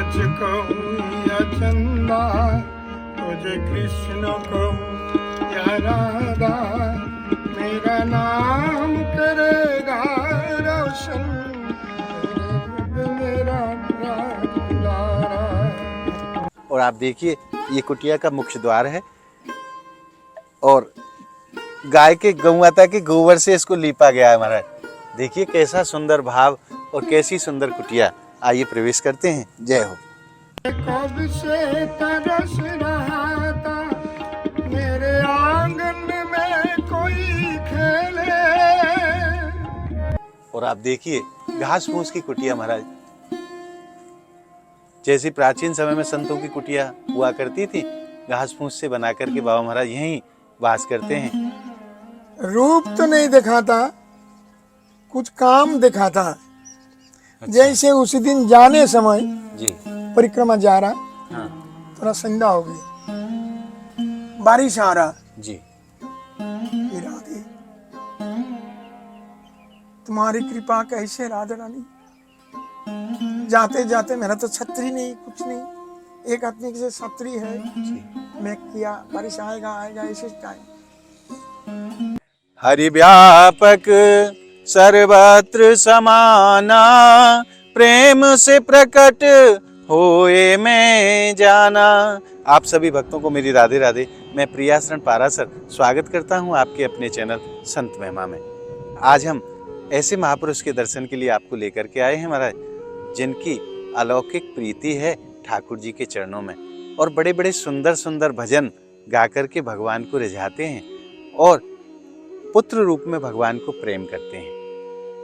मुझको या चंदा, तुझे कृष्ण को या राधा, मेरा नाम करेगा रोशन, मेरा दुलारा। और आप देखिए ये कुटिया का मुख्य द्वार है और गाय के गौमाता के गोबर से इसको लीपा गया है महाराज। देखिए कैसा सुंदर भाव और कैसी सुंदर कुटिया। आइए प्रवेश करते हैं। जय हो। कब से तरस रहा था मेरे आंगन में कोई खेले। और आप देखिए घास फूस की कुटिया महाराज। जैसी प्राचीन समय में संतों की कुटिया हुआ करती थी, घास फूस से बना करके बाबा महाराज यहीं वास करते हैं। रूप तो नहीं दिखाता, कुछ काम दिखाता। अच्छा। जैसे उस दिन जाने समय जी परिक्रमा जा रहा, हाँ थोड़ा संध्या हो गई, बारिश आ रहा, जी ये राधे तुम्हारी कृपा कैसे राधा रानी। जाते जाते मेरा तो छतरी नहीं, कुछ नहीं, एक आदमी की छतरी है, जी। मैं किया बारिश आएगा आएगा ऐसे टाइम। हरि व्यापक सर्वत्र समाना, प्रेम से प्रकट होए मैं जाना। आप सभी भक्तों को मेरी राधे राधे। मैं प्रियाशरण पारासर स्वागत करता हूं आपके अपने चैनल संत महिमा में। आज हम ऐसे महापुरुष के दर्शन के लिए आपको लेकर के आए हैं महाराज, जिनकी अलौकिक प्रीति है ठाकुर जी के चरणों में और बड़े बड़े सुंदर सुंदर भजन गा करके भगवान को रिझाते हैं और पुत्र रूप में भगवान को प्रेम करते हैं।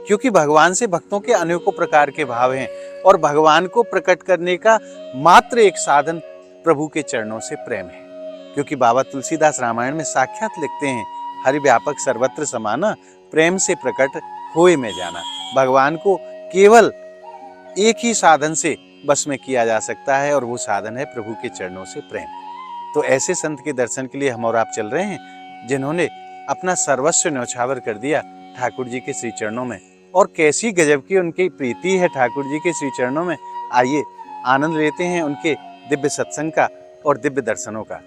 क्योंकि भगवान से भक्तों के अनेकों प्रकार के भाव हैं और भगवान को प्रकट करने का मात्र एक साधन प्रभु के चरणों से प्रेम है। क्योंकि बाबा तुलसीदास रामायण में साक्षात लिखते हैं, हरि व्यापक सर्वत्र समाना, प्रेम से प्रकट होए में जाना। भगवान को केवल एक ही साधन से बस में किया जा सकता है और वो साधन है प्रभु के चरणों से प्रेम। तो ऐसे संत के दर्शन के लिए हम और आप चल रहे हैं, जिन्होंने अपना सर्वस्व न्यौछावर कर दिया ठाकुर जी के श्री चरणों में। और कैसी गजब की उनकी प्रीति है ठाकुर जी के श्री चरणों में। आइए आनंद लेते हैं उनके दिव्य सत्संग का और दिव्य दर्शनों का।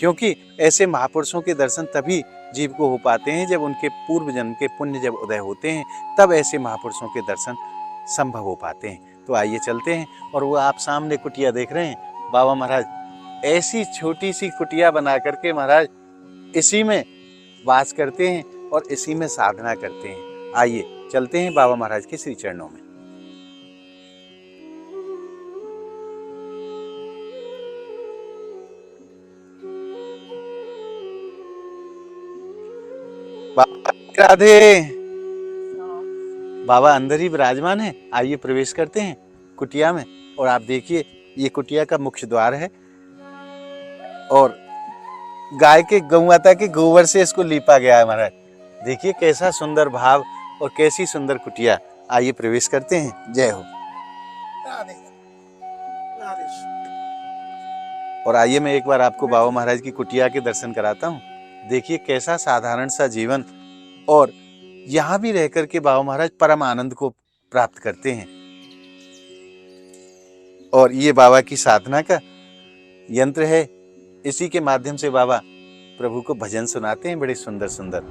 क्योंकि ऐसे महापुरुषों के दर्शन तभी जीव को हो पाते हैं जब उनके पूर्व जन्म के पुण्य जब उदय होते हैं, तब ऐसे महापुरुषों के दर्शन संभव हो पाते हैं। तो आइए चलते हैं। और वो आप सामने कुटिया देख रहे हैं, बाबा महाराज ऐसी छोटी सी कुटिया बना करके महाराज इसी में वास करते हैं और इसी में साधना करते हैं। आइए चलते हैं बाबा महाराज के श्री चरणों में। राधे। बाबा अंदर ही विराजमान है। आइए प्रवेश करते हैं कुटिया में। और आप देखिए ये कुटिया का मुख्य द्वार है और गाय के गौमाता के गोबर से इसको लीपा गया है महाराज। देखिए कैसा सुंदर भाव और कैसी सुंदर कुटिया। आइए प्रवेश करते हैं। जय हो। राधे राधे। और आइए मैं एक बार आपको बाबा महाराज की कुटिया के दर्शन कराता हूँ। देखिए कैसा साधारण सा जीवन, और यहाँ भी रह करके बाबा महाराज परम आनंद को प्राप्त करते हैं। और ये बाबा की साधना का यंत्र है। इसी के माध्यम से बाबा प्रभु को भजन सुनाते हैं बड़े सुंदर सुंदर।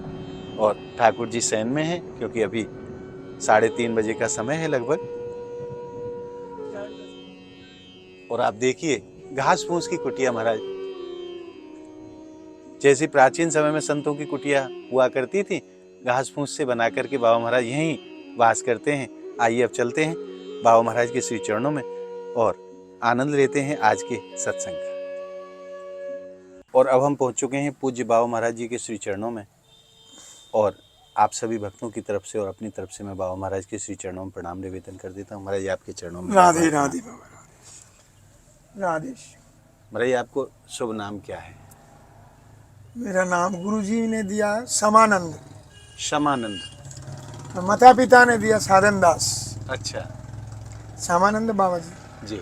और ठाकुर जी शयन में हैं, क्योंकि अभी 3:30 बजे का समय है लगभग। और आप देखिए घास फूस की कुटिया महाराज। जैसी प्राचीन समय में संतों की कुटिया हुआ करती थी, घास फूस से बना करके बाबा महाराज यहीं वास करते हैं। आइए अब चलते हैं बाबा महाराज के श्री चरणों में और आनंद लेते हैं आज के सत्संग का। और अब हम पहुंच चुके हैं पूज्य बाबा महाराज जी के श्री चरणों में। और आप सभी भक्तों की तरफ से और अपनी तरफ से मैं बाबा महाराज के श्री चरणों में प्रणाम निवेदन कर देता हूँ। महाराज आपके चरणों में राधे राधे बाबा राधे। महाराज आपको शुभ नाम क्या है? मेरा नाम गुरुजी ने दिया समानंद, शमानंद। माता पिता ने दिया साधन दास। अच्छा। समानंद बाबा जी जी।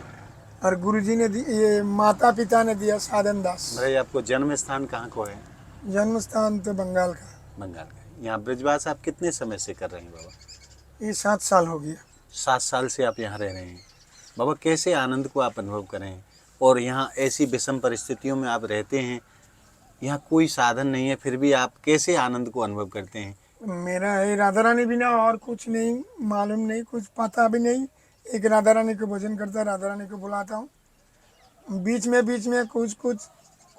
और गुरुजी ने ये माता पिता ने दिया साधन दास। महाराज आपको जन्म स्थान कहाँ को है? जन्म स्थान तो बंगाल का। बंगाल का। यहाँ ब्रजवास आप कितने समय से कर रहे हैं बाबा? ये 7 साल हो गया। 7 साल से आप यहाँ रह रहे हैं। बाबा कैसे आनंद को आप अनुभव करें, और यहाँ ऐसी विषम परिस्थितियों में आप रहते हैं, यहाँ कोई साधन नहीं है, फिर भी आप कैसे आनंद को अनुभव करते हैं? मेरा है राधा रानी बिना और कुछ नहीं मालूम, नहीं कुछ पता भी नहीं। एक राधा रानी को भजन करता, राधा रानी को बुलाता हूँ, बीच में कुछ कुछ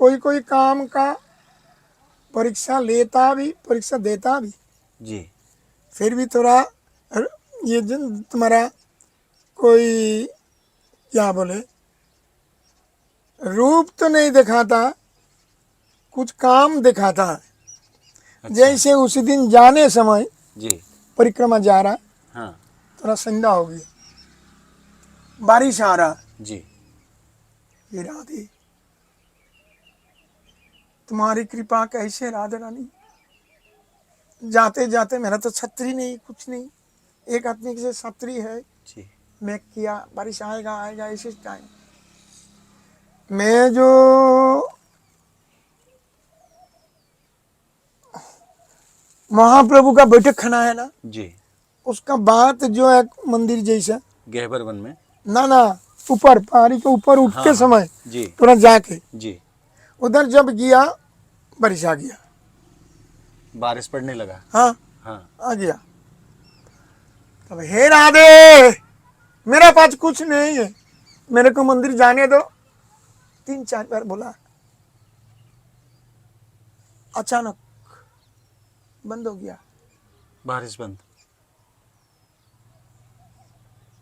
कोई कोई काम का परीक्षा लेता भी, परीक्षा देता भी, जी फिर भी थोड़ा ये जो तुम्हारा कोई क्या बोले रूप तो नहीं दिखाता, कुछ काम दिखाता है। अच्छा। जैसे उसी दिन जाने समय जी परिक्रमा जा रहा, हाँ थोड़ा संध्या हो गई, बारिश आ रहा, जी ये राधे तुम्हारी कृपा कैसे राधा रानी, जाते जाते मेरा तो छतरी नहीं कुछ नहीं, एक आदमी के छतरी है, जी मैं किया बारिश आएगा आएगा इसी टाइम मैं जो महाप्रभु का बैठक खाना है ना, जी उसका बात जो है मंदिर जैसा, गहबर वन में। ना ना ऊपर पहाड़ी के ऊपर उठ हाँ, के हाँ, समय जी थोड़ा जाके जी उधर जब गया बारिश आ गया, बारिश पड़ने लगा। हाँ हाँ आ गया। तब हे राधे मेरा पास कुछ नहीं है, मेरे को मंदिर जाने दो, 3-4 बार बोला, अचानक बंद हो गया, बारिश बंद।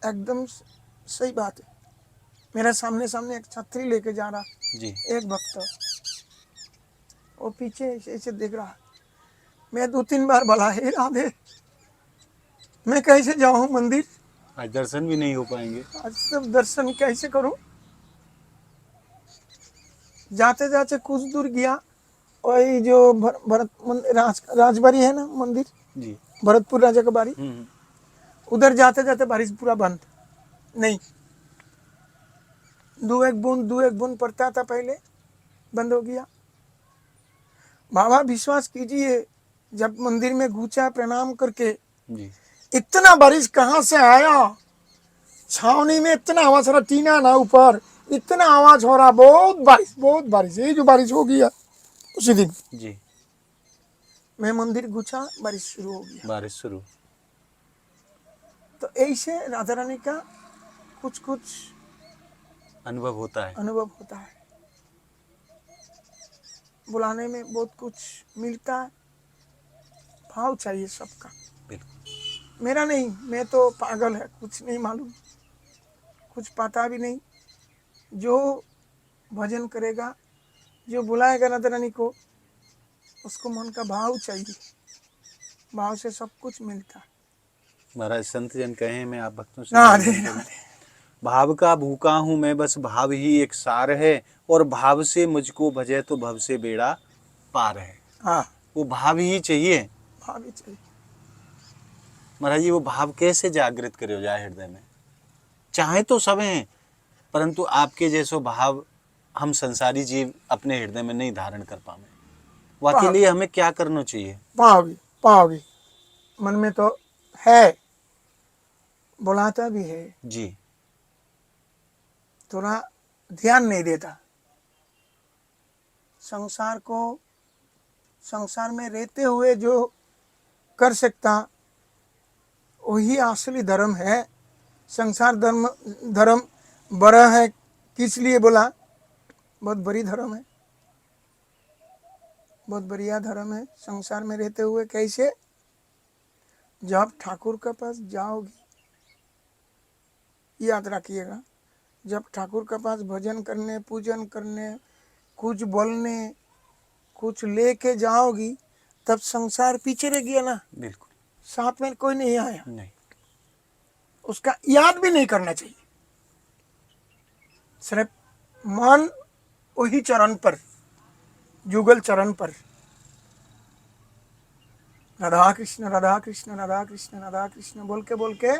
एकदम सही बात है। मेरा सामने सामने एक छतरी लेके जा रहा, जी एक भक्त वो पीछे ऐसे ऐसे देख रहा, मैं 2-3 बार बोला हे राधे मैं कैसे जाऊं मंदिर, आज दर्शन भी नहीं हो पाएंगे। आज सब दर्शन कैसे करूं। जाते जाते कुछ दूर गया, वही जो भरत राजबाड़ी है ना मंदिर, जी भरतपुर राजा का बाड़ी, हम्म। उधर जाते जाते बारिश पूरा बंद नहीं, दो एक बूंद पड़ता था पहले, बंद हो गया। बाबा विश्वास कीजिए, जब मंदिर में घुसा प्रणाम करके, जी इतना बारिश कहाँ से आया, छावनी में इतना आवाज हो रहा, टीना ना ऊपर, इतना आवाज हो रहा, बहुत बारिश, यही जो बारिश हो गया उसी दिन जी मैं मंदिर घुसा, बारिश शुरू हो गया। बारिश शुरू। तो ऐसे राधा रानी का कुछ कुछ अनुभव होता है। अनुभव होता है, बुलाने में बहुत कुछ मिलता है, भाव चाहिए सबका, बिल्कुल। मेरा नहीं, मैं तो पागल है, कुछ नहीं मालूम, कुछ पता भी नहीं। जो भजन करेगा, जो बुलाएगा राधा रानी को, उसको मन का भाव चाहिए, भाव से सब कुछ मिलता है। महाराज संत जन कहे, मैं आप भक्तों से राधे निवेदन करूं, राधे भाव का भूखा हूँ मैं, बस भाव ही एक सार है, और भाव से मुझको भजे तो भव से बेड़ा पार है। हाँ वो भाव ही चाहिए। भाव ही चाहिए। महाराज जी वो भाव कैसे जागृत करे हो जाए हृदय में? चाहे तो सब हैं, परंतु आपके जैसो भाव हम संसारी जीव अपने हृदय में नहीं धारण कर पाए। वाके लिए हमें क्या करना चाहिए? पाओगी मन में तो है, बुलाता भी है, जी थोड़ा ध्यान नहीं देता। संसार को, संसार में रहते हुए जो कर सकता वही असली धर्म है। संसार धर्म बड़ा है, किस लिए बोला, बहुत बड़ी धर्म है, बहुत बढ़िया धर्म है। संसार में रहते हुए कैसे, जब ठाकुर के पास जाओगी, याद रखिएगा, जब ठाकुर के पास भजन करने, पूजन करने, कुछ बोलने, कुछ लेके जाओगी, तब संसार पीछे रह गया ना, बिल्कुल। साथ में कोई नहीं आया, नहीं, उसका याद भी नहीं करना चाहिए। सिर्फ मन वही चरण पर, जुगल चरण पर, राधा कृष्ण राधा कृष्ण राधा कृष्ण राधा कृष्ण बोल के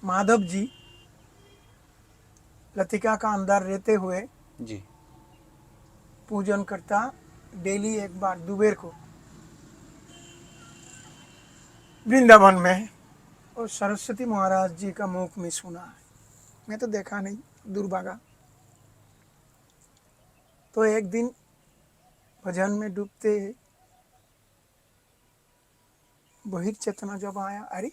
माधव जी लतिका का अंदर रहते हुए जी पूजन करता, डेली एक बार दोपहर को वृंदावन में और सरस्वती महाराज जी का मुख में सुना है, मैं तो देखा नहीं, दुर्भागा। तो एक दिन भजन में डूबते बहिर्चेतना जब आया, अरे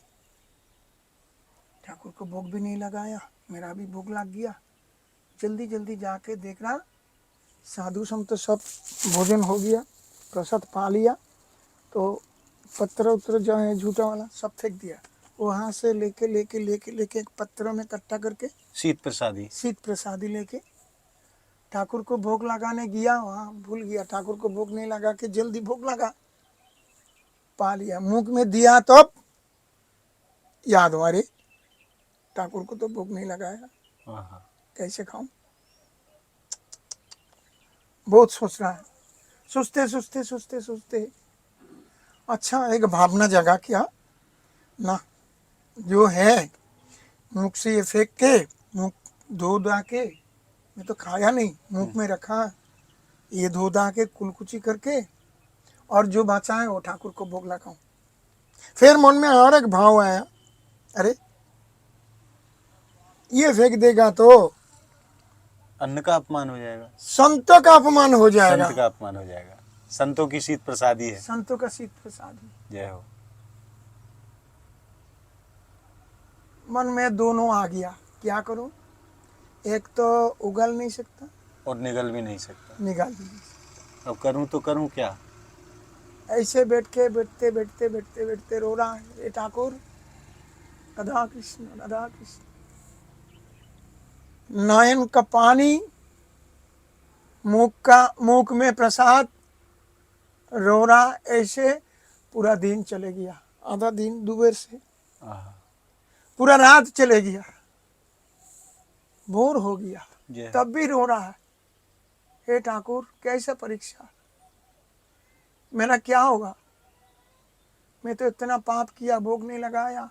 ठाकुर को भोग भी नहीं लगाया, मेरा भी भोग लग गया। जल्दी जल्दी जाके देख रहा, साधु संत सब भोजन हो गया, प्रसाद पा लिया, तो पत्र उत्तर जो है झूठा वाला सब फेंक दिया। वहाँ से लेके एक पत्रों में इकट्ठा करके शीत प्रसादी लेके ठाकुर को भोग लगाने गया, वहाँ भूल गया, ठाकुर को भोग नहीं लगा के जल्दी भोग लगा, पा लिया, मुख में दिया तो याद हुआ, अरे ठाकुर को तो भोग नहीं लगाया, कैसे खाऊं। बहुत सोच रहा है, सोचते अच्छा एक भावना जगा, क्या ना जो है मुख से ये फेंक के, मुख धो धा के, मैं तो खाया नहीं, मुख में रखा, ये धो धा के कुलकुची करके, और जो बचा है वो ठाकुर को भोग लगाऊं। फिर मन में और एक भाव आया, अरे ये फेंक देगा तो अन्न का अपमान हो जाएगा, संतों का अपमान हो जाएगा, संत का अपमान हो जाएगा, संतों की शीत प्रसादी है, संतों का शीत प्रसादी। जय हो। मन में दोनों आ गया, क्या करूं, एक तो उगल नहीं सकता और निगल भी नहीं सकता, निकाल भी नहीं सकता। अब करूं तो करूं क्या। ऐसे बैठते रो रहा है, ये ठाकुर राधा कृष्ण राधा कृष्ण, नयन का पानी, मुख में प्रसाद, रो रहा, ऐसे पूरा दिन चले गया, आधा दिन दोपहर से पूरा रात चले गया, बोर हो गया, तब भी रो रहा है, हे ठाकुर कैसा परीक्षा, मेरा क्या होगा, मैं तो इतना पाप किया, भोग नहीं लगाया,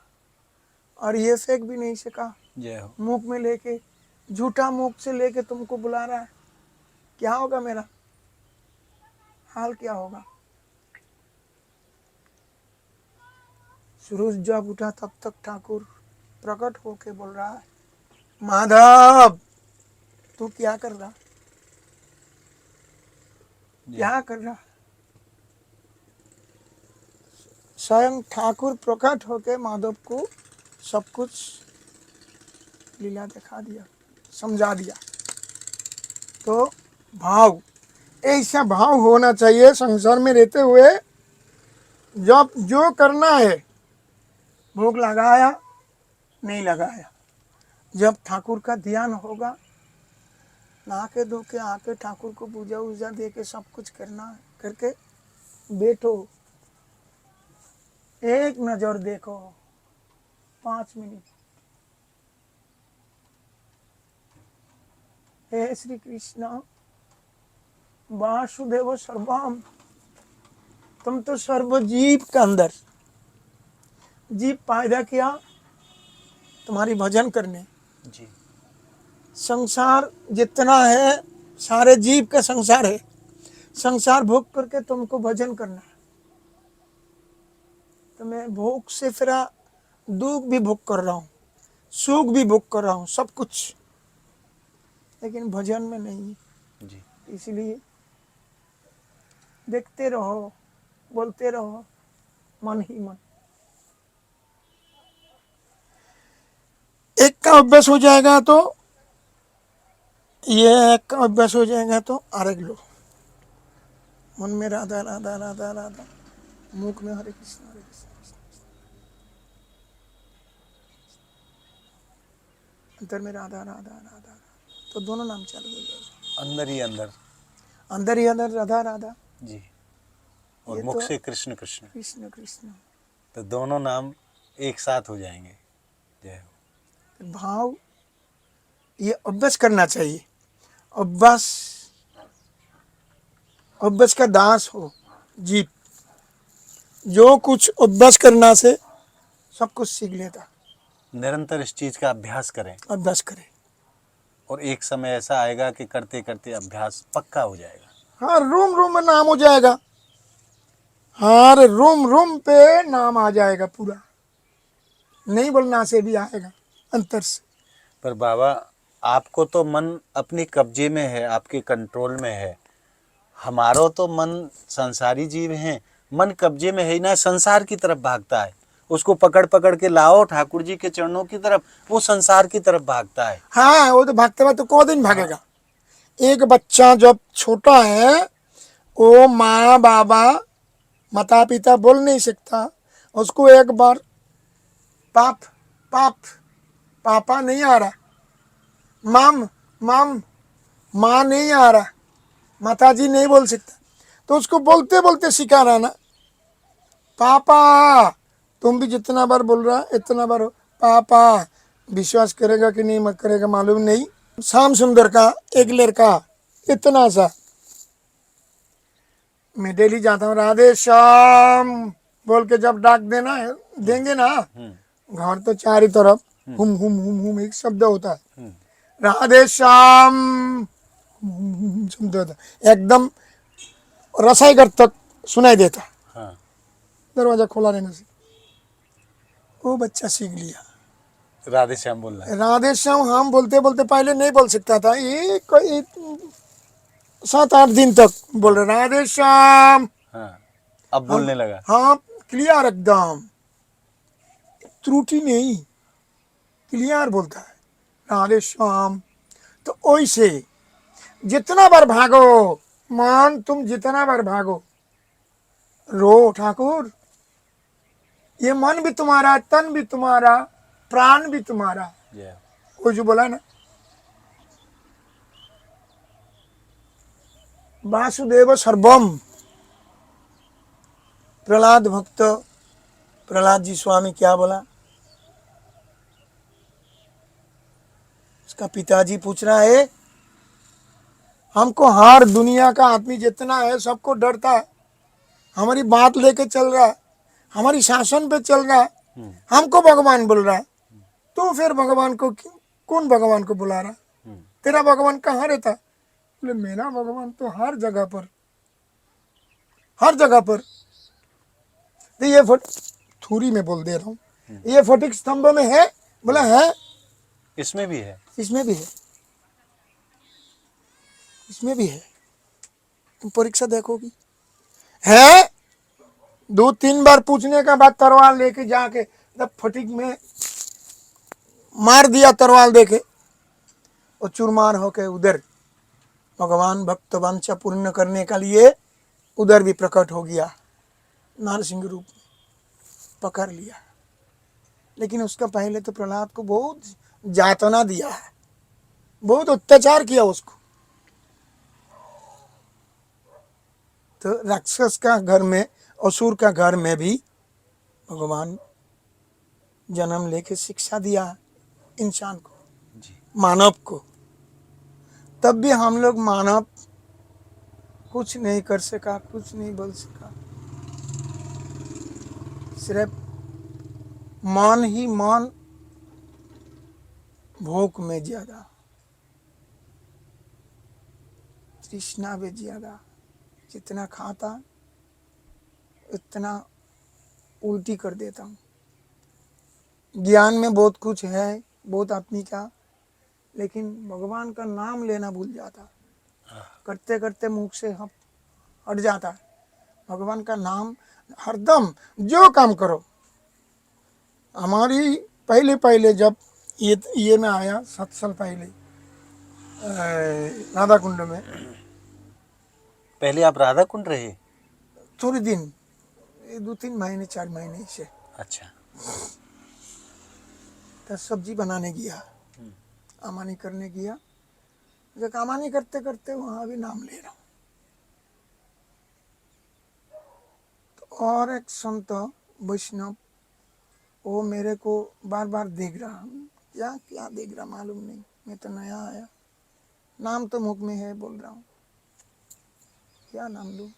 और ये फेंक भी नहीं सका, मुख में लेके, झूठा मुख से लेके तुमको बुला रहा है, क्या होगा मेरा हाल, क्या होगा। सूरज जब उठा तब तक ठाकुर प्रकट होके बोल रहा है, माधव तू क्या कर रहा, क्या कर रहा। स्वयं ठाकुर प्रकट होके माधव को सब कुछ लीला दिखा दिया, समझा दिया। तो भाव, ऐसा भाव होना चाहिए संसार में रहते हुए, जब जो करना है, भोग लगाया नहीं लगाया, जब ठाकुर का ध्यान होगा, नहा के धो के आके ठाकुर को पूजा वूजा दे के सब कुछ करना करके बैठो, एक नजर देखो, 5 मिनट, हे श्री कृष्ण वासुदेव सर्वम, तुम तो सर्व जीव का अंदर, जीव पैदा किया तुम्हारी भजन करने, जी, संसार जितना है सारे जीव का संसार है, संसार भोग करके तुमको भजन करना है। तो मैं भोग से फिर दुख भी भोग कर रहा हूँ, सुख भी भोग कर रहा हूँ, सब कुछ, लेकिन भजन में नहीं जी। इसलिए देखते रहो, बोलते रहो, मन ही मन। एक का अभ्यास हो जाएगा तो ये, एक का अभ्यास हो जाएगा तो आरेग लो, मन में राधा राधा राधा राधा, मुख में हरे कृष्ण हरे कृष्ण, अंतर में राधा राधा राधा, तो दोनों नाम चालू हो जाएगा, अंदर ही अंदर, अंदर ही अंदर राधा राधा जी, और मुख से कृष्ण कृष्ण कृष्ण कृष्ण, तो दोनों नाम एक साथ हो जाएंगे। जय हो। भाव ये अभ्यास करना चाहिए, अभ्यास, अभ्यास का दास हो जीव, जो कुछ अभ्यास करना से सब कुछ सीख लेता, निरंतर इस चीज का अभ्यास करें, अभ्यास करें, और एक समय ऐसा आएगा कि करते करते अभ्यास पक्का हो जाएगा। हाँ, रूम रूम में नाम हो जाएगा, हर रूम रूम पे नाम आ जाएगा पूरा, नहीं बोलना से भी आएगा अंतर से। पर बाबा आपको तो मन अपनी कब्जे में है, आपके कंट्रोल में है। हमारो तो मन संसारी जीव हैं, मन कब्जे में है ही ना, संसार की तरफ भागता है। उसको पकड़ पकड़ के लाओ ठाकुर जी के चरणों की तरफ, वो संसार की तरफ भागता है। हाँ वो तो भागते भागते को दिन भागेगा। एक बच्चा जब छोटा है वो माँ बाबा माता पिता बोल नहीं सकता, उसको एक बार पाप पाप पापा नहीं आ रहा, माम माम माँ नहीं आ रहा, माता जी नहीं बोल सकता, तो उसको बोलते बोलते सिखा रहा ना, पापा। तुम भी जितना बार बोल रहा इतना बार पापा। विश्वास करेगा कि नहीं मत करेगा मालूम नहीं। श्याम सुंदर का एक लड़का इतना सा, मैं डेली जाता हूँ राधे श्याम बोल के जब डाक देना है देंगे ना, घर तो चारों तरफ हुम हुम हुम हुम एक शब्द होता है, राधे श्याम हुम हुम हुम शब्द होता है, एकदम रसाईघर तक सुनाई देता। हाँ। दरवाजा खोला रहने से वो बच्चा सीख लिया राधे श्याम बोलना है। राधे श्याम। हम बोलते बोलते पहले नहीं बोल सकता था, ये कोई 7-8 दिन तक बोल रहे राधे श्याम। हाँ, अब बोलने लगा। हाँ क्लियर एकदम, त्रुटि नहीं, क्लियर बोलता है राधे श्याम। तो वैसे जितना बार भागो मान, तुम जितना बार भागो रो ठाकुर, ये मन भी तुम्हारा, तन भी तुम्हारा, प्राण भी तुम्हारा। जय। वो जो बोला ना वासुदेव सर्वम। प्रहलाद भक्त प्रहलाद जी स्वामी क्या बोला, उसका पिताजी पूछ रहा है हमको हर दुनिया का आदमी जितना है सबको डरता है, हमारी बात लेके चल रहा है, हमारी शासन पे चल रहा है, हमको भगवान बोल रहा है, तो फिर भगवान को कौन भगवान को बुला रहा, तेरा भगवान कहाँ रहता? बोले मेरा भगवान तो हर जगह पर, हर जगह पर। तो ये थूरी में बोल दे रहा हूँ, ये फटिक स्तंभ में है, बोला है, इसमें भी है, इसमें भी है, इसमें भी है, तुम परीक्षा देखोगी है। 2-3 बार पूछने का बाद तलवार लेके जाके जब फटिक में मार दिया तलवार देके, वो चूरमार होके उधर भगवान भक्त वंशा पूर्ण करने के लिए उधर भी प्रकट हो गया, नारसिंह रूप में पकड़ लिया। लेकिन उसका पहले तो प्रहलाद को बहुत यातना दिया है, बहुत अत्याचार किया उसको। तो राक्षस का घर में, असुर का घर में भी भगवान जन्म लेके शिक्षा दिया इंसान को, मानव को। तब भी हम लोग मानव कुछ नहीं कर सका, कुछ नहीं बोल सका, सिर्फ मान ही मान, भूख में ज्यादा, तृष्णा में ज्यादा, जितना खाता उतना उल्टी कर देता हूँ। ज्ञान में बहुत कुछ है, बहुत आदमी का, लेकिन भगवान का नाम लेना भूल जाता, करते करते मुख से हट जाता है। भगवान का नाम हरदम जो काम करो। हमारी पहले पहले जब ये में आया 7 साल पहले राधा कुंड में, पहले आप राधा कुंड रहे? थोड़े दिन, 2-3 महीने 4 महीने से। अच्छा। तो सब्जी बनाने गया, आमानी करने गया, जब आमानी करते करते वहाँ भी नाम ले रहा हूँ। तो और एक संत वैष्णव, वो मेरे को बार बार देख रहा, क्या क्या देख रहा मालूम नहीं, मैं तो नया आया, नाम तो मुख में है, बोल रहा हूँ क्या नाम लूँ,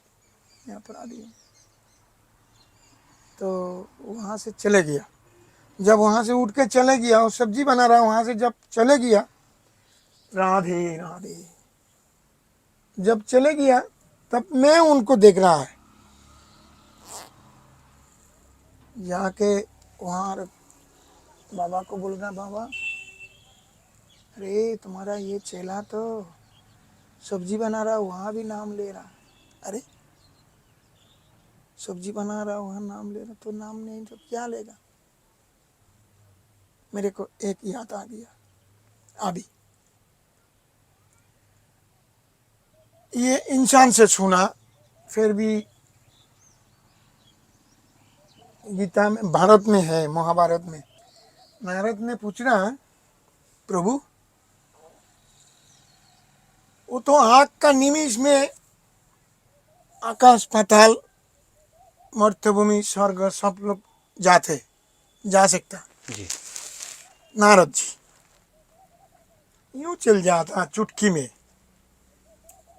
मैं अपराधी हूँ। तो वहाँ से चले गया। जब वहाँ से उठ के चले गया, वो सब्जी बना रहा, वहाँ से जब चले गया, राधे राधे जब चले गया, तब मैं उनको देख रहा है, जाके वहाँ बाबा को बोल रहा, बाबा अरे तुम्हारा ये चेला तो सब्जी बना रहा, वहाँ भी नाम ले रहा। अरे सब्जी बना रहा, वहाँ नाम ले रहा, तो नाम नहीं तो क्या लेगा। मेरे को एक याद आ गया अभी, ये इंसान से सुना, फिर भी गीता में, भारत में है, महाभारत में नारद ने पूछना, प्रभु वो तो आँख का निमिष में आकाश पाताल मर्त्यभूमि स्वर्ग सब लोग जा सकता जी। नारद जी यूं चल जाता चुटकी में,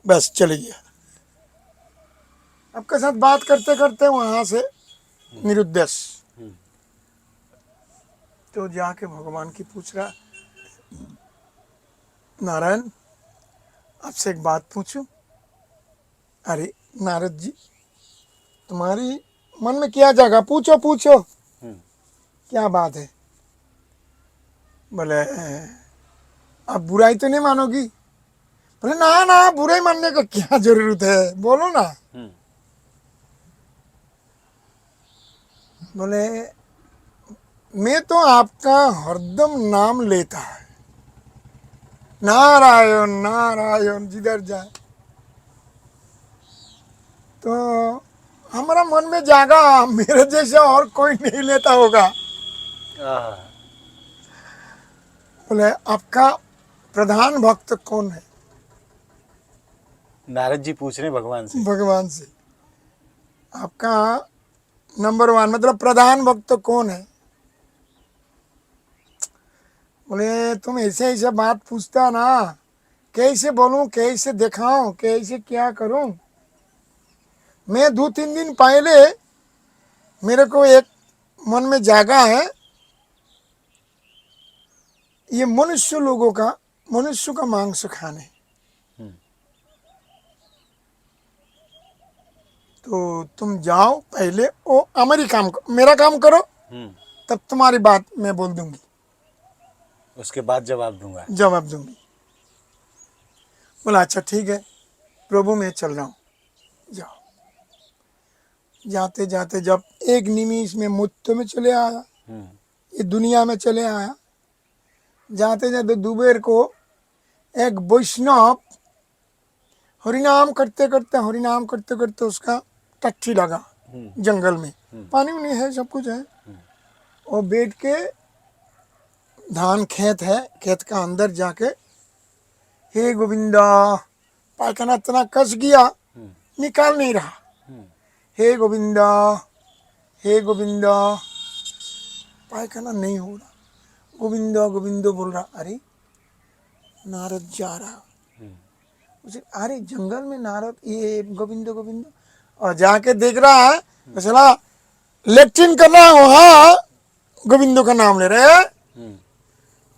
बस चले गया। आपके साथ बात करते करते वहां से निरुद्देश तो जाके भगवान की पूछ रहा, नारायण आपसे एक बात पूछूं। अरे नारद जी तुम्हारी मन में क्या जगह, पूछो पूछो क्या बात है। बोले आप बुराई तो नहीं मानोगी। बोले ना ना, बुराई मानने का क्या जरूरत है, बोलो ना। बोले मैं तो आपका हरदम नाम लेता है, नारायण नारायण जिधर जाए, तो हमारा मन में जागा मेरे जैसे और कोई नहीं लेता होगा। बोले आपका प्रधान भक्त कौन है। नारद जी पूछ रहे हैं भगवान से। भगवान से आपका नंबर 1 मतलब प्रधान भक्त कौन है। बोले तुम ऐसे ऐसे बात पूछता ना, कैसे बोलूं, कैसे दिखाऊं, कैसे क्या करूं। मैं 2-3 दिन पहले मेरे को एक मन में जागा है, ये मनुष्य का मांस खाने। तो तुम जाओ पहले, ओ मेरा काम करो, तब तुम्हारी बात मैं बोल दूंगी, उसके बाद जवाब दूंगी। बोला अच्छा ठीक है प्रभु मैं चल रहा हूँ, जाओ। जाते जाते जब एक निमिष में मुझ में चले आया, ये दुनिया में चले आया। जाते जाते दोपहर को एक वैष्णव हरिनाम करते करते उसका टट्टी लगा जंगल में, पानी नहीं है, सब कुछ है। और बैठ के धान खेत है, खेत का अंदर जाके हे गोविंदा, पायखाना इतना कस गया निकाल नहीं रहा, हे गोविंदा पायखाना नहीं हो रहा, गोविंदा गोविंदा बोल रहा। अरे नारद जा रहा, उसे अरे जंगल में नारद ये गोविंदा और जाके देख रहा है चला लेट्रिन कर रहा है, वहां गोविंदो का नाम ले रहे हैं।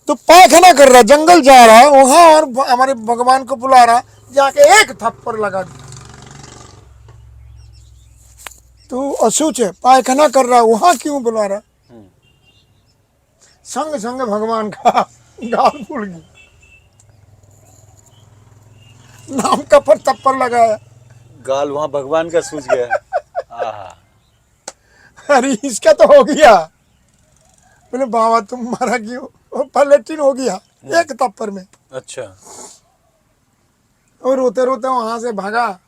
तो पायखाना कर रहा, जंगल जा रहा है वहां, और हमारे भगवान को बुला रहा, जाके एक थप्पड़ लगा दिया। तू अशुच है, पायखाना कर रहा वहां क्यों बुला रहा। संग संग भगवान का गाल फूल गया, नाम का पर थप्पड़ लगाया, गाल वहां भगवान का सूझ गया। अरे इसका तो हो गया। बोले बाबा तुम मारा क्यों, पलटिन हो गया एक थप्पड़ में। अच्छा। और रोते रोते वहां से भागा,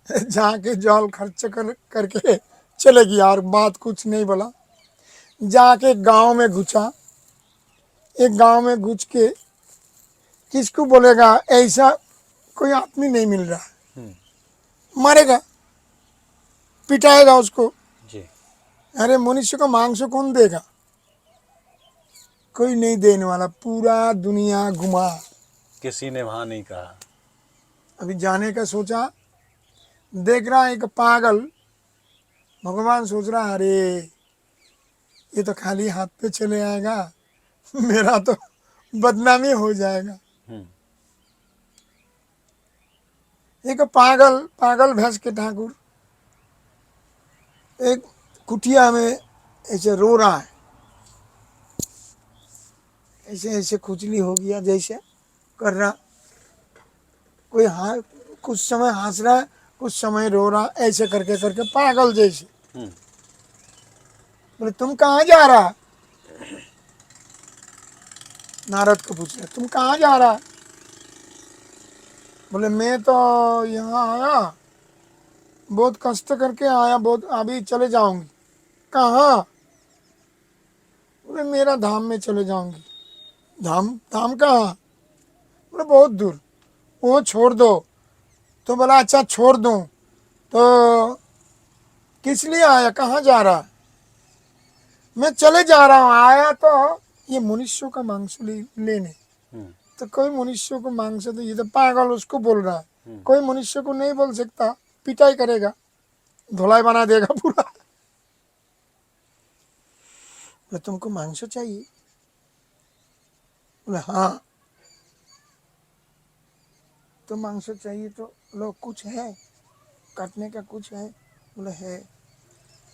जाके जल खर्च करके चले गया, और बात कुछ नहीं बोला। जाके गांव में घुसा, एक गांव में घुस के किसको बोलेगा, ऐसा कोई आदमी नहीं मिल रहा, मारेगा पिटाएगा उसको जी। अरे मनुष्य का मांस कौन देगा, कोई नहीं देने वाला। पूरा दुनिया घुमा, किसी ने वहां नहीं कहा। अभी जाने का सोचा, देख रहा एक पागल, भगवान सोच रहा अरे ये तो खाली हाथ पे चले आएगा, मेरा तो बदनामी हो जाएगा। एक पागल भैंस के ठाकुर एक कुटिया में ऐसे रो रहा है, ऐसे ऐसे खुजली हो गया जैसे कर रहा, कोई कुछ समय हंस रहा है, कुछ समय रो रहा, ऐसे करके करके पागल जैसे। हम्म, बोले तुम कहाँ जा रहा? नारद को पूछ रहे तुम कहाँ जा रहा? बोले मैं तो यहाँ आया, बहुत कष्ट करके आया, बहुत अभी चले जाऊंगी। कहाँ? बोले मेरा धाम में चले जाऊंगी। धाम? धाम कहाँ? बोले बहुत दूर, वो छोड़ दो। तो बोला अच्छा छोड़ दूं तो किस लिए आया, कहाँ जा रहा? मैं चले जा रहा हूँ, आया तो ये मनुष्यों का मांस लेने। हम्म, तो कोई मनुष्य को मांग तो ये तो पागल उसको बोल रहा है, कोई मनुष्य को नहीं बोल सकता, पिटाई करेगा, धुलाई बना देगा पूरा। बोले तुमको मांस चाहिए? बोले हाँ। तो मांस चाहिए तो लो कुछ है काटने का, कुछ है? बोले है।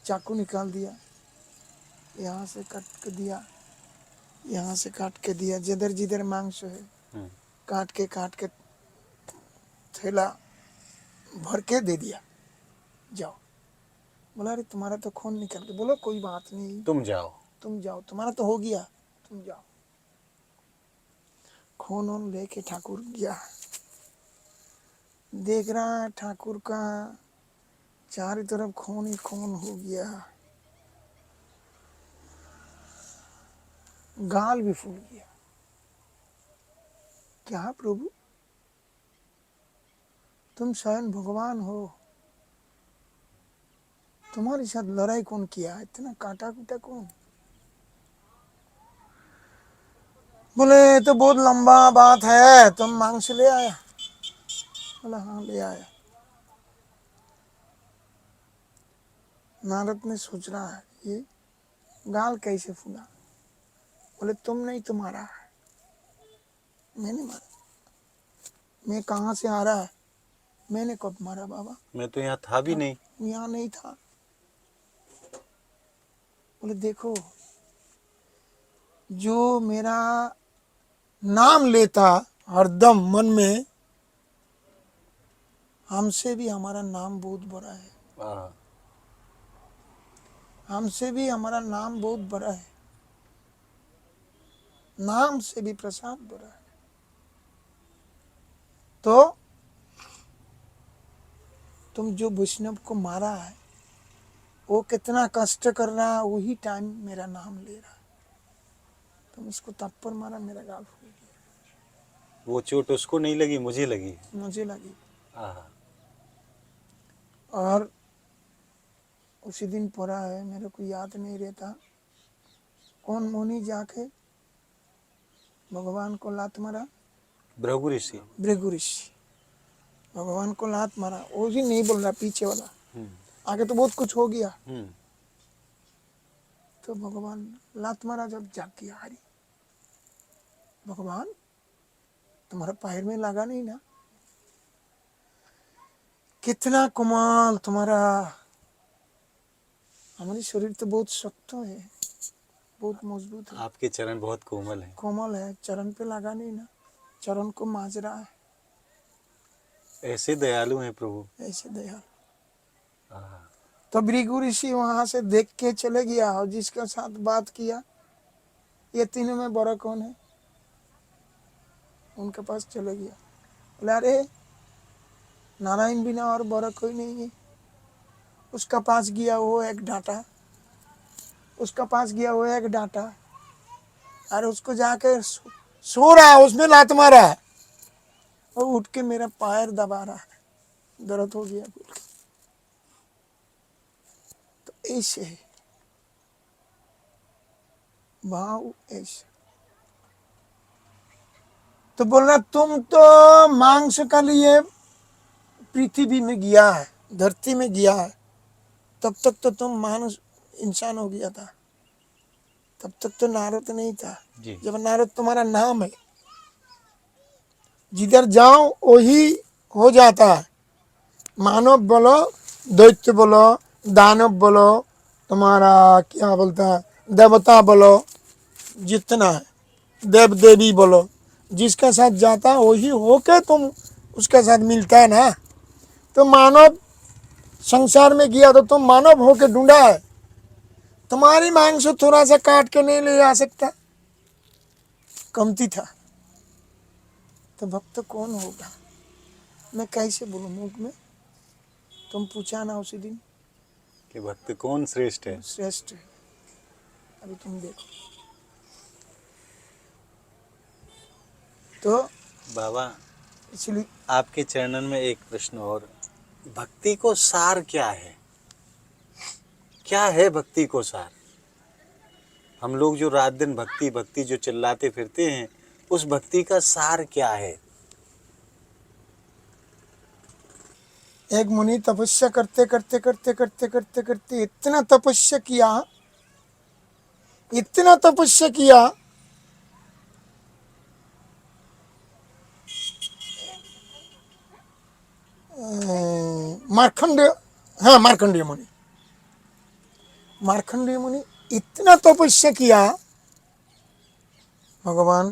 चाकू निकाल दिया, यहाँ से काट के दिया, यहाँ से काट के दिया, जिधर जिधर मांस है काट के थैला भर के दे दिया, जाओ। बोला अरे तुम्हारा तो खून निकल के। बोलो कोई बात नहीं, तुम जाओ। तुम जाओ, तुम्हारा तो हो गया, तुम जाओ। खून वून लेके ठाकुर गया, देख रहा है ठाकुर का चारों तरफ खून ही खून हो गया, गाल भी फूल गया। क्या प्रभु तुम स्वयं भगवान हो, तुम्हारे साथ लड़ाई कौन किया, इतना काटा कूटा कौन? बोले तो बहुत लंबा बात है, तुम मांस ले आया? बोला हाँ ले आया। नारद ने सोच रहा है ये गाल कैसे फूला? बोले तुम नहीं, तुम्हारा है, मैंने मारा। मैं कहाँ से आ रहा है, मैंने कब मारा बाबा, मैं तो यहाँ था भी नहीं। यहाँ नहीं था। बोले देखो जो मेरा नाम लेता हरदम मन में, हमसे भी हमारा नाम बहुत बड़ा है, हाँ, हमसे भी हमारा नाम बहुत बड़ा है, नाम से भी प्रसाद बड़ा है। तो तुम जो वैष्णव को मारा है वो कितना कष्ट कर रहा है, वही टाइम मेरा नाम ले रहा है, तुम उसको तप्पर मारा, मेरा गाल फूल गया। वो चोट उसको नहीं लगी, मुझे लगी। मुझे लगी। हाँ, और उसी दिन पढ़ा है, मेरे को याद नहीं रहता कौन मुनि जाके भगवान को लात मारा, भृगु ऋषि। भृगु ऋषि भगवान को लात मारा, वो भी नहीं बोल रहा, पीछे वाला, आगे तो बहुत कुछ हो गया। तो भगवान लात मारा, जब जाग गया, हरी भगवान तुम्हारा पैर में लगा नहीं ना, कितना कमाल तुम्हारा, हमारी शरीर तो बहुत सख्त है, बहुत मजबूत है, आपके चरण बहुत कोमल हैं। कोमल है, चरण पे लगा नहीं ना, चरण को मांझ रहा है, ऐसे दयालु हैं प्रभु। ऐसे दयाल। हाँ, तो भृगु ऋषि वहां से देख के चले गया, और जिसके साथ बात किया ये तीनों में बड़ा कौन है, उनके पास चले गया। बोले अरे नारायण बिना और बड़ा कोई नहीं है। उसका पास गया, वो एक डांटा, उसका पास गया, वो एक डांटा, अरे उसको जाके सो रहा है, उसमें लात मारा है, और उठ के मेरा पैर दबा रहा है, दर्द हो गया बोल के। तो ऐसे भाव ऐसे। तो बोल रहा तुम तो मांस का लिए पृथ्वी में गया है, धरती में गया है, तब तक तो तुम मानुष इंसान हो गया था, तब तक तो नारद नहीं था। जब नारद तुम्हारा नाम है, जिधर जाओ वही हो जाता है, मानव बोलो, दैत्य बोलो, दानव बोलो, तुम्हारा क्या बोलता है देवता बोलो, जितना है देव देवी बोलो, जिसके साथ जाता वही होके तुम उसके साथ मिलता है ना। तो मानव संसार में गया तो तुम मानव होके ढूंढा है, तुम्हारी मांग से थोड़ा सा काट के नहीं ले आ सकता, कमती था। तो भक्त कौन होगा, मैं कैसे बोलूं मुख में। तुम पूछा ना उसी दिन कि भक्त कौन श्रेष्ठ है। श्रेष्ठ है। अभी तुम देखो। तो बाबा इसलिए आपके चरणन में एक प्रश्न और, भक्ति को सार क्या है? क्या है भक्ति को सार? हम लोग जो रात दिन भक्ति भक्ति जो चिल्लाते फिरते हैं, उस भक्ति का सार क्या है? एक मुनि तपस्या करते करते करते करते करते करते इतना तपस्या किया, इतना तपस्या किया, मार्कंडेय, हाँ मार्कंडेय मुनि, मार्कंडेय मुनि इतना तपस्या किया, भगवान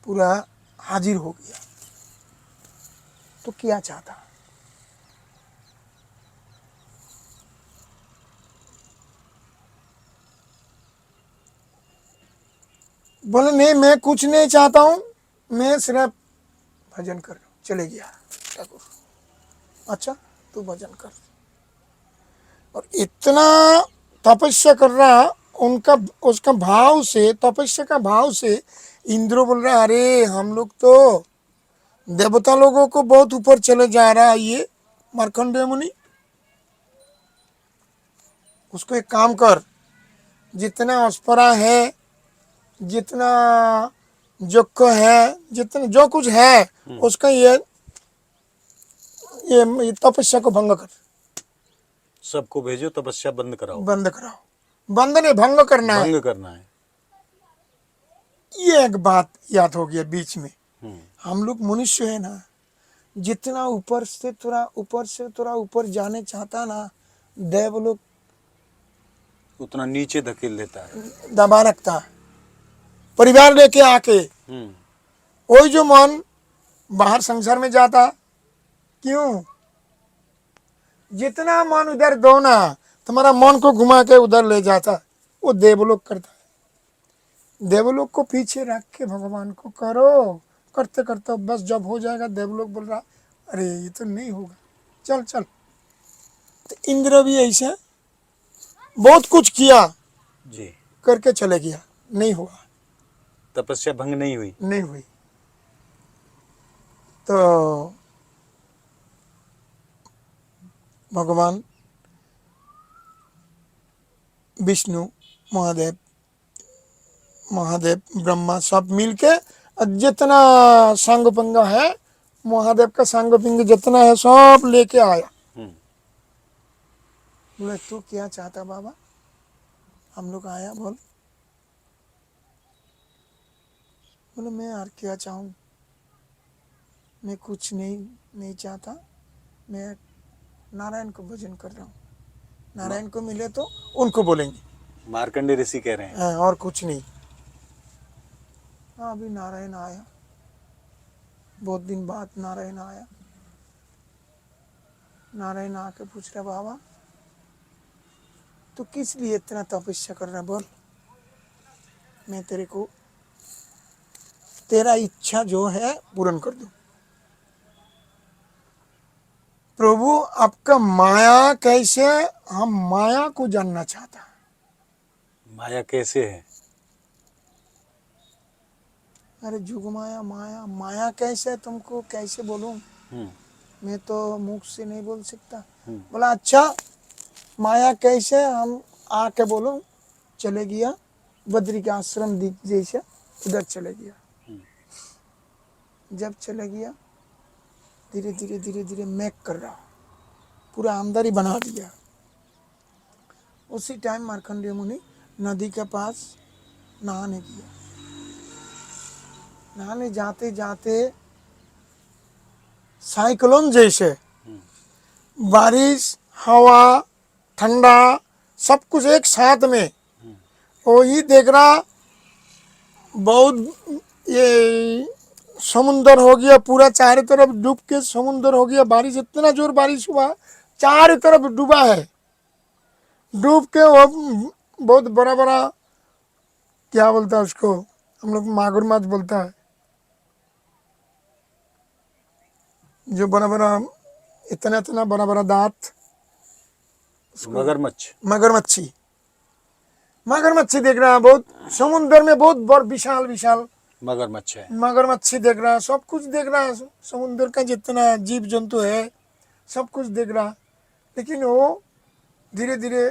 पूरा हाजिर हो गया। तो क्या चाहता, बोले नहीं मैं कुछ नहीं चाहता हूं, मैं सिर्फ भजन कर रहा हूं। चले गया ठाकुर, अच्छा तू भजन कर। और इतना तपस्या कर रहा, उनका उसका भाव से, तपस्या का भाव से इंद्र बोल रहा अरे हम लोग तो देवता लोगों को बहुत ऊपर चले जा रहा है ये मार्कंडेय मुनि। उसको एक काम कर, जितना अस्परा है, जितना जोक्को है, जितना जो कुछ है उसका ये तपस्या को भंग कर, सबको भेजो, तपस्या बंद कराओ। बंद कराओ, बंद नहीं भंग करना है। भंग करना है। ये एक बात याद हो गया बीच में। हम लोग मनुष्य है ना, जितना ऊपर से थोड़ा ऊपर जाने चाहता ना, देव लोग उतना नीचे धकेल देता है, दबा रखता है। परिवार लेके आके वही जो मन बाहर संसार में जाता, क्यों? जितना मन उधर दो ना, तुम्हारा मन को घुमा के उधर ले जाता, वो देवलोक करता है। देवलोक को पीछे रख के भगवान को करो, करते करते बस जब हो जाएगा देवलोक बोल रहा अरे ये तो नहीं होगा, चल चल। तो इंद्र भी ऐसे बहुत कुछ किया, जी, करके चले गया, नहीं हुआ, तपस्या भंग नहीं हुई। नहीं हुई। तो भगवान विष्णु, महादेव, ब्रह्मा सब मिलके जितना संग पंग है, महादेव का संग पिंग जितना है सब लेके आया। बोले तू क्या चाहता बाबा? हम लोग आया, बोल। बोले मैं यार क्या चाहूँ, मैं कुछ नहीं चाहता, मैं नारायण को भजन कर रहा हूँ, नारायण को मिले तो उनको बोलेंगे। मार्कंडेय ऋषि कह रहे हैं। हाँ, और कुछ नहीं। हाँ अभी नारायण आया, बहुत दिन बाद नारायण आया। नारायण आके पूछ रहा बाबा तो किस लिए इतना तपस्या कर रहा, बोल, मैं तेरे को तेरा इच्छा जो है पूर्ण कर दूं। प्रभु आपका माया कैसे, हम माया को जानना चाहता है। माया कैसे है? अरे जुग माया, माया माया कैसे, तुमको कैसे बोलूं, मैं तो मुख से नहीं बोल सकता। बोला अच्छा माया कैसे, हम आके बोलो। चले गया बद्री के आश्रम जैसे, उधर चले गया। जब चले गया धीरे धीरे धीरे धीरे मेक कर रहा, पूरा अंदर ही बना दिया। उसी टाइम मार्कंडेय मुनि नदी के पास नहाने गया। नहाने जाते जाते साइक्लोन जैसे बारिश, हवा, ठंडा सब कुछ एक साथ में, वही देख रहा बहुत ये समुंदर हो गया पूरा, चारों तरफ डूब के समुंदर हो गया। बारिश, इतना जोर बारिश हुआ, चारों तरफ डूबा है। डूब के वो बहुत बड़ा बड़ा, क्या बोलता है उसको, हम लोग मागुर माछ बोलता है, जो बड़ा बड़ा, इतना इतना बड़ा बड़ा दांत, मगरमच्छ। मगरमच्छी। मगरमच्छी देख रहा है, बहुत समुंदर में बहुत बड़ विशाल विशाल मगरमच्छ है। मगरमच्छी देख रहा है, सब कुछ देख रहा है, समुंदर का जितना जीव जंतु है सब कुछ देख रहा। लेकिन वो धीरे धीरे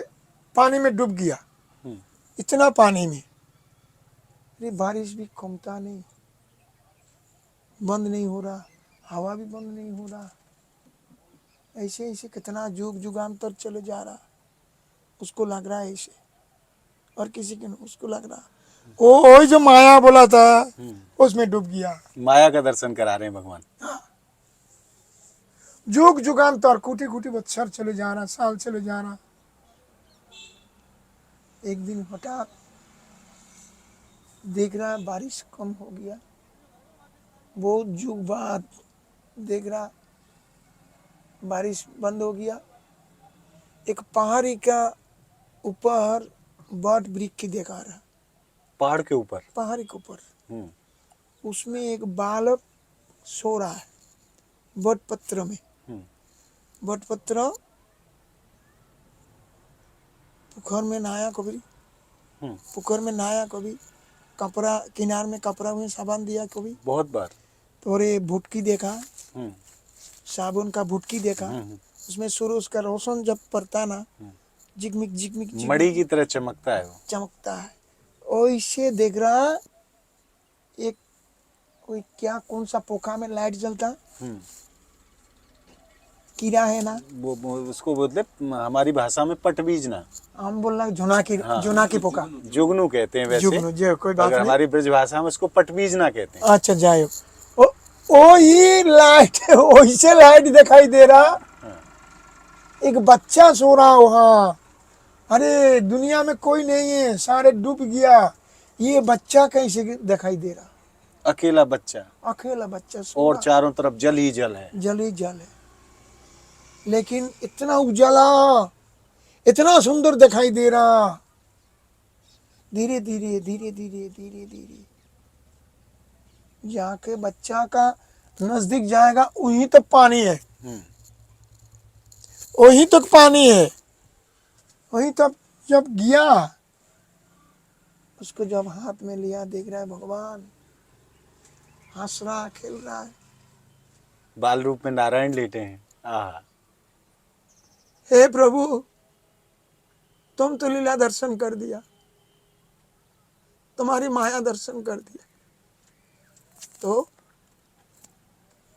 पानी में डूब गया। इतना पानी में, अरे बारिश भी कमता नहीं, बंद नहीं हो रहा, हवा भी बंद नहीं हो रहा, ऐसे ऐसे कितना जुग जुगांतर चले जा रहा। उसको लग रहा है ऐसे, और किसी के नहीं, उसको लग रहा वही जो माया बोला था उसमें डूब गया। माया का दर्शन करा रहे हैं भगवान। जुग जुगांतर, कोटि कोटि बत्सर चले जा रहा, साल चले जा रहा। एक दिन हठात देख रहा है बारिश कम हो गया, बहुत जुग बाद देख रहा बारिश बंद हो गया। एक पहाड़ी का ऊपर बट वृक्ष देखा रहा, पहाड़ के ऊपर। पहाड़ी के ऊपर, उसमें एक बालक सो रहा है बट पत्र में। बट पत्र पुखर में नहाया कभी, पुखर में नहाया कभी, कपड़ा किनार में कपड़ा में साबुन दिया कभी, बहुत बार। थोड़े भुटकी देखा, साबुन का भुटकी देखा, उसमें सूरज का रोशन जब पड़ता ना, जिगमिग जिगमिग जिगमिग मणि की तरह चमकता है वो। चमकता है। और इसे देख रहा, एक कोई क्या कौन सा पोखा में लाइट जलता, कीड़ा है ना, वो उसको बोलते हमारी भाषा में पटबीजना। हम बोल रहे जोनाकी, जोनाकी पोखा, जुगनू कहते हैं वैसे। जुगनू, जो कोई बात अगर नहीं। हमारी ब्रज भाषा में उसको पटबीजना कहते हैं। अच्छा जाए, ओ ही लाइट, वैसे लाइट दिखाई दे रहा, एक बच्चा सो रहा वहाँ। अरे दुनिया में कोई नहीं है, सारे डूब गया, ये बच्चा कैसे दिखाई दे रहा? अकेला बच्चा, अकेला बच्चा सो और रहा। चारों तरफ जल ही जल है। जल ही जल है, लेकिन इतना उजाला, इतना सुंदर दिखाई दे रहा। धीरे धीरे धीरे धीरे धीरे धीरे जाके बच्चा का नजदीक जाएगा, वहीं तक पानी है, वहीं तक पानी है। वहीं तक जब गया, उसको जब हाथ में लिया, देख रहा है भगवान हंस रहा, खेल रहा है। बाल रूप में नारायण लेटे हैं। आहा। हे प्रभु, तुम तो लीला दर्शन कर दिया, तुम्हारी माया दर्शन कर दिया। तो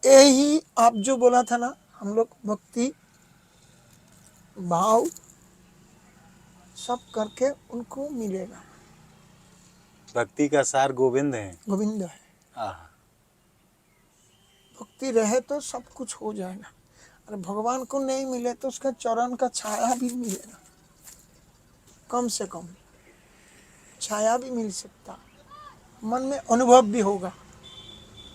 यही आप जो बोला था ना, हम लोग भक्ति भाव सब करके उनको मिलेगा। भक्ति का सार गोविंद है। गोविंद है, आहा। भक्ति रहे तो सब कुछ हो जाएगा। अरे भगवान को नहीं मिले तो उसका चरण का छाया भी मिलेगा, कम से कम छाया भी मिल सकता, मन में अनुभव भी होगा।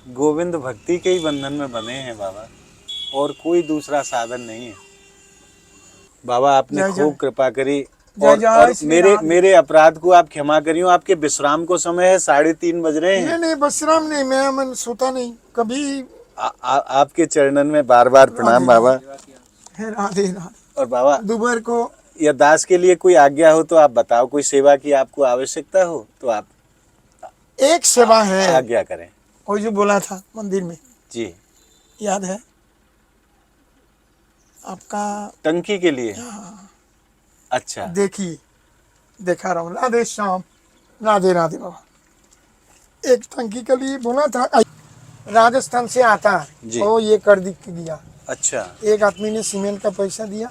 गोविंद भक्ति के ही बंधन में बने हैं बाबा, और कोई दूसरा साधन नहीं है। बाबा आपने जय खूब जय। कृपा करी। जय और जय श्री मेरे राम। मेरे अपराध को आप क्षमा करियो। आपके विश्राम को समय है, 3:30 बज रहे हैं। नहीं विश्राम नहीं, मैं मन सोता नहीं कभी। आपके चरणन में बार बार प्रणाम बाबा। हे राधे राधे। और बाबा, दोपहर को या दास के लिए कोई आज्ञा हो तो आप बताओ, कोई सेवा की आपको आवश्यकता हो तो आप एक सेवा है, आज्ञा करें। कोई जो बोला था मंदिर में, जी। याद है आपका? टंकी के लिए? अच्छा। देखिए, देखा रहा हूँ। राधे श्याम, राधे राधे बाबा। एक टंकी के लिए बोला था, राजस्थान से आता जी। है, वो ये कर दिया। अच्छा। एक आदमी ने सीमेंट का पैसा दिया,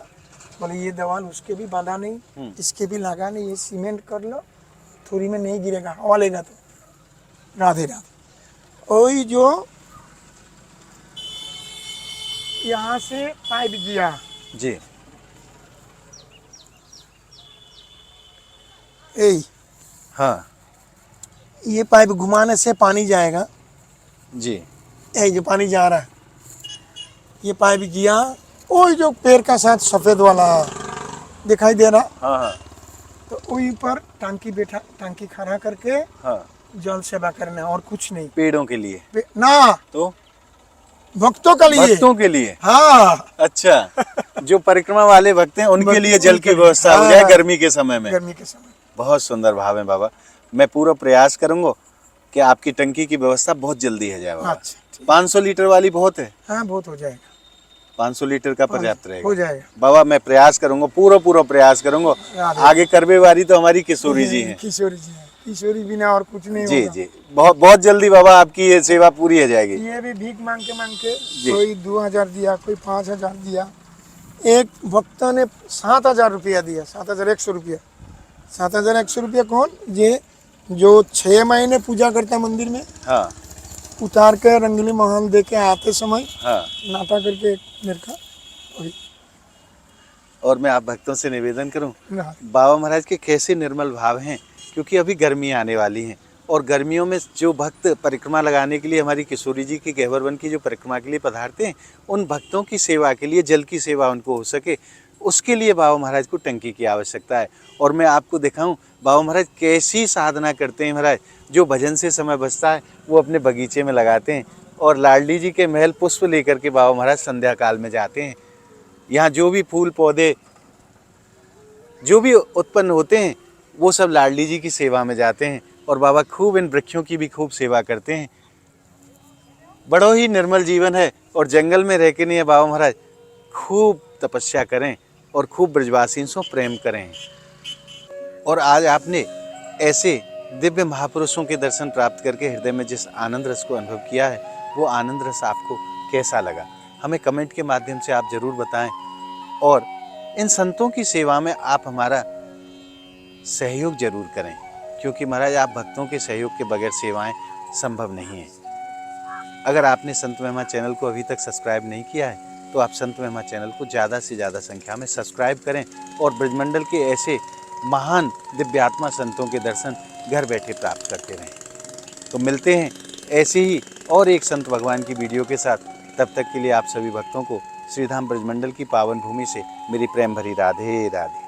बोले ये दीवार उसके भी बांधा नहीं, इसके भी लगा नहीं, ये सीमेंट कर लो, थोड़ी में नहीं गिरेगा, हवा लेगा तो। राधे राधे। वही जो यहाँ से पाइप गया, जी। यही हाँ। ये पाइप घुमाने से पानी जाएगा। जी। ये जो पानी जा रहा है, ये पाइप गया, वही जो पेड़ का साथ सफेद वाला दिखाई दे रहा, हाँ हाँ तो वही पर टांकी खड़ा करके हाँ। जल सेवा करना, और कुछ नहीं। पेड़ों के लिए ना, तो भक्तों के लिए। भक्तों के लिए। हाँ, अच्छा, जो परिक्रमा वाले भक्त हैं उनके लिए जल की व्यवस्था हो जाए गर्मी के समय में। गर्मी के समय। बहुत सुंदर भाव है बाबा। मैं पूरा प्रयास करूंगा कि आपकी टंकी की व्यवस्था बहुत जल्दी हो जाए बाबा। अच्छा, 500 लीटर वाली बहुत है? हाँ, बहुत हो जाएगा। 500 लीटर का पर्याप्त रहेगा? हो जाएगा बाबा, मैं प्रयास करूंगा, पूरा प्रयास करूंगा। आगे करबेवारी तो हमारी किशोरी जी हैं। किशोरी जी हैं, किशोरी बिना और कुछ नहीं जी होगा। जी, बहुत जल्दी बाबा आपकी ये सेवा पूरी हो जाएगी। ये भी भीख मांग के कोई 2000 दिया, कोई 5000 दिया। एक भक्त ने 7000 रुपया दिया, 7100 रुपया। 7100 रुपया कौन? ये जो 6 महीने पूजा करता मंदिर में, हाँ उतार के रंगली महल दे के आते समय हाँ। नाटा करके मेरे का वही। और मैं आप भक्तों से निवेदन करूं, हाँ, बाबा महाराज के कैसे निर्मल भाव हैं, क्योंकि अभी गर्मी आने वाली हैं और गर्मियों में जो भक्त परिक्रमा लगाने के लिए हमारी किशोरी जी की गहवर वन की जो परिक्रमा के लिए पधारते हैं, उन भक्तों की सेवा के लिए, जल की सेवा उनको हो सके, उसके लिए बाबा महाराज को टंकी की आवश्यकता है। और मैं आपको दिखाऊं बाबा महाराज कैसी साधना करते हैं महाराज। जो भजन से समय बचता है वो अपने बगीचे में लगाते हैं, और लाडली जी के महल पुष्प लेकर के बाबा महाराज संध्या काल में जाते हैं। यहाँ जो भी फूल पौधे जो भी उत्पन्न होते हैं वो सब लाडली जी की सेवा में जाते हैं, और बाबा खूब इन वृक्षों की भी खूब सेवा करते हैं। बड़ो ही निर्मल जीवन है, और जंगल में रह के नहीं है बाबा महाराज, खूब तपस्या करें और खूब ब्रजवासियों से प्रेम करें। और आज आपने ऐसे दिव्य महापुरुषों के दर्शन प्राप्त करके हृदय में जिस आनंद रस को अनुभव किया है, वो आनंद रस आपको कैसा लगा, हमें कमेंट के माध्यम से आप जरूर बताएं। और इन संतों की सेवा में आप हमारा सहयोग जरूर करें, क्योंकि महाराज आप भक्तों के सहयोग के बगैर सेवाएं संभव नहीं है। अगर आपने संत महिमा चैनल को अभी तक सब्सक्राइब नहीं किया है तो आप संत महिमा चैनल को ज़्यादा से ज़्यादा संख्या में सब्सक्राइब करें, और ब्रजमंडल के ऐसे महान दिव्यात्मा संतों के दर्शन घर बैठे प्राप्त करते रहें। तो मिलते हैं ऐसे ही और एक संत भगवान की वीडियो के साथ। तब तक के लिए आप सभी भक्तों को श्रीधाम ब्रजमंडल की पावन भूमि से मेरी प्रेम भरी राधे राधे।